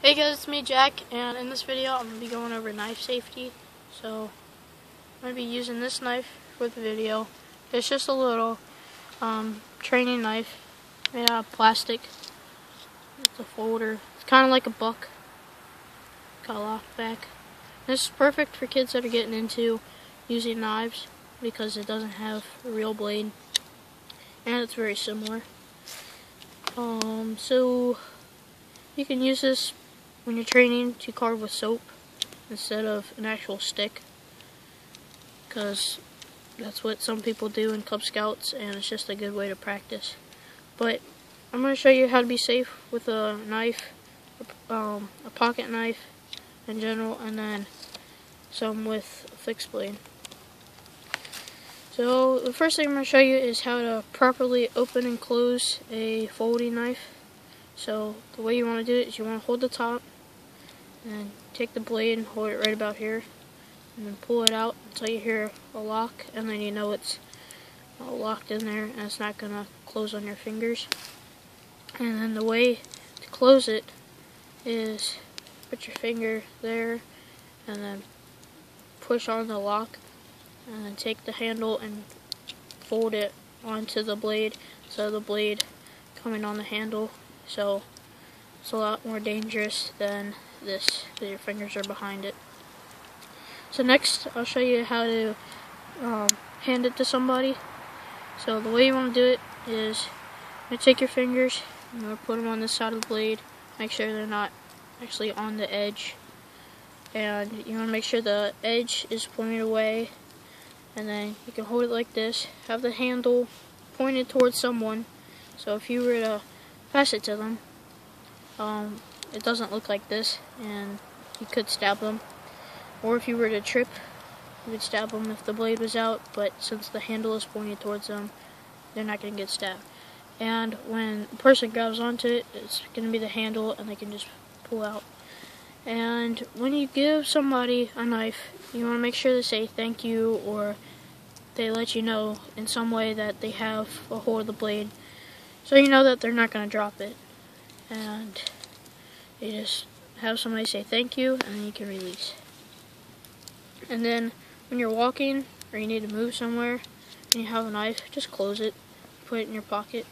Hey guys, it's me Jack, and in this video I'm going to be going over knife safety. So I'm going to be using this knife for the video. It's just a little training knife made out of plastic. It's a folder. It's kind of like a buck. Got a lock back. This is perfect for kids that are getting into using knives because it doesn't have a real blade and it's very similar. So you can use this when you're training to carve with soap instead of an actual stick, because that's what some people do in Cub Scouts and it's just a good way to practice. But I'm going to show you how to be safe with a knife, a pocket knife in general, and then some with a fixed blade. So the first thing I'm going to show you is how to properly open and close a folding knife. So the way you want to do it is you want to hold the top and take the blade and hold it right about here and then pull it out until you hear a lock, and then you know it's locked in there and it's not going to close on your fingers. And then the way to close it is put your finger there and then push on the lock and then take the handle and fold it onto the blade, so the blade coming on the handle. So it's a lot more dangerous than this, because your fingers are behind it. So next I'll show you how to hand it to somebody. So the way you want to do it is you take your fingers and you're going to put them on this side of the blade, make sure they're not actually on the edge, and you want to make sure the edge is pointed away, and then you can hold it like this, have the handle pointed towards someone, so if you were to pass it to them, it doesn't look like this and you could stab them. Or if you were to trip, you would stab them if the blade was out, but since the handle is pointed towards them, they're not going to get stabbed. And when the person grabs onto it, it's going to be the handle and they can just pull out. And when you give somebody a knife, you want to make sure they say thank you, or they let you know in some way that they have a hold of the blade, so you know that they're not going to drop it. And you just have somebody say thank you, and then you can release. And then when you're walking or you need to move somewhere and you have a knife, just close it, put it in your pocket.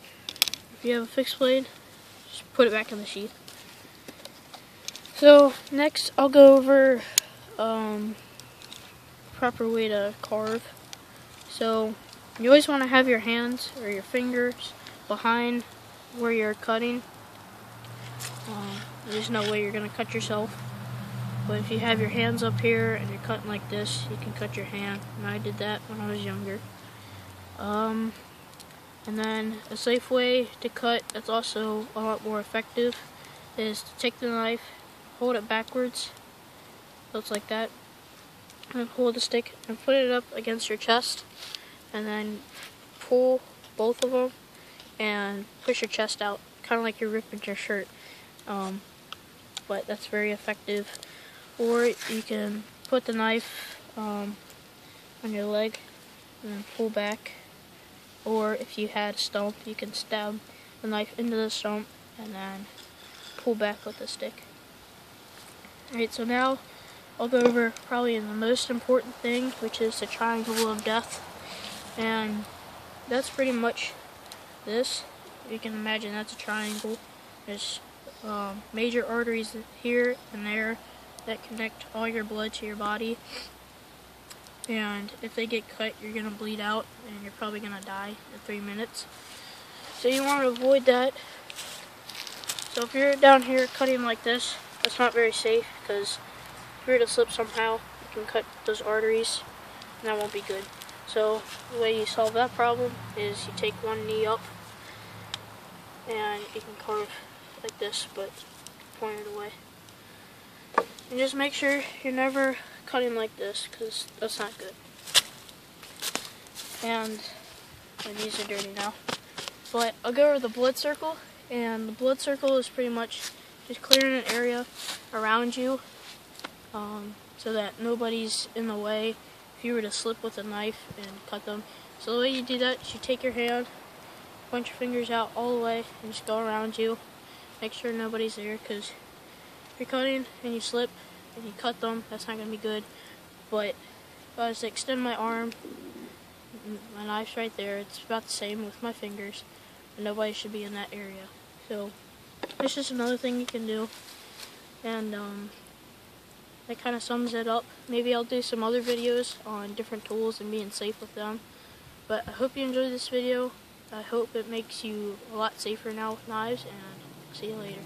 If you have a fixed blade, just put it back in the sheath. So next I'll go over proper way to carve. So you always want to have your hands or your fingers behind where you're cutting. There's no way you're going to cut yourself. But if you have your hands up here and you're cutting like this, you can cut your hand. And I did that when I was younger. And then a safe way to cut that's also a lot more effective is to take the knife, hold it backwards, so it's like that, and hold the stick and put it up against your chest, and then pull both of them and push your chest out, kind of like you're ripping your shirt. But that's very effective. Or you can put the knife on your leg and then pull back. Or if you had a stump, you can stab the knife into the stump and then pull back with the stick. Alright, so now I'll go over probably the most important thing, which is the triangle of death. And that's pretty much this. You can imagine that's a triangle. There's major arteries here and there that connect all your blood to your body, and if they get cut, you're going to bleed out and you're probably going to die in 3 minutes. So you want to avoid that. So if you're down here cutting like this, that's not very safe, because if you were to slip somehow, you can cut those arteries and that won't be good. So the way you solve that problem is you take one knee up and you can carve like this, but pointed away. And just make sure you're never cutting like this, because that's not good. And my knees are dirty now. But I'll go over the blood circle, and the blood circle is pretty much just clearing an area around you, so that nobody's in the way if you were to slip with a knife and cut them. So the way you do that is you take your hand, point your fingers out all the way, and just go around you. Make sure nobody's there, because if you're cutting and you slip and you cut them, that's not going to be good. But if I was to extend my arm, my knife's right there. It's about the same with my fingers. And nobody should be in that area. So it's just another thing you can do. And that kind of sums it up. Maybe I'll do some other videos on different tools and being safe with them. But I hope you enjoyed this video. I hope it makes you a lot safer now with knives, and see you later.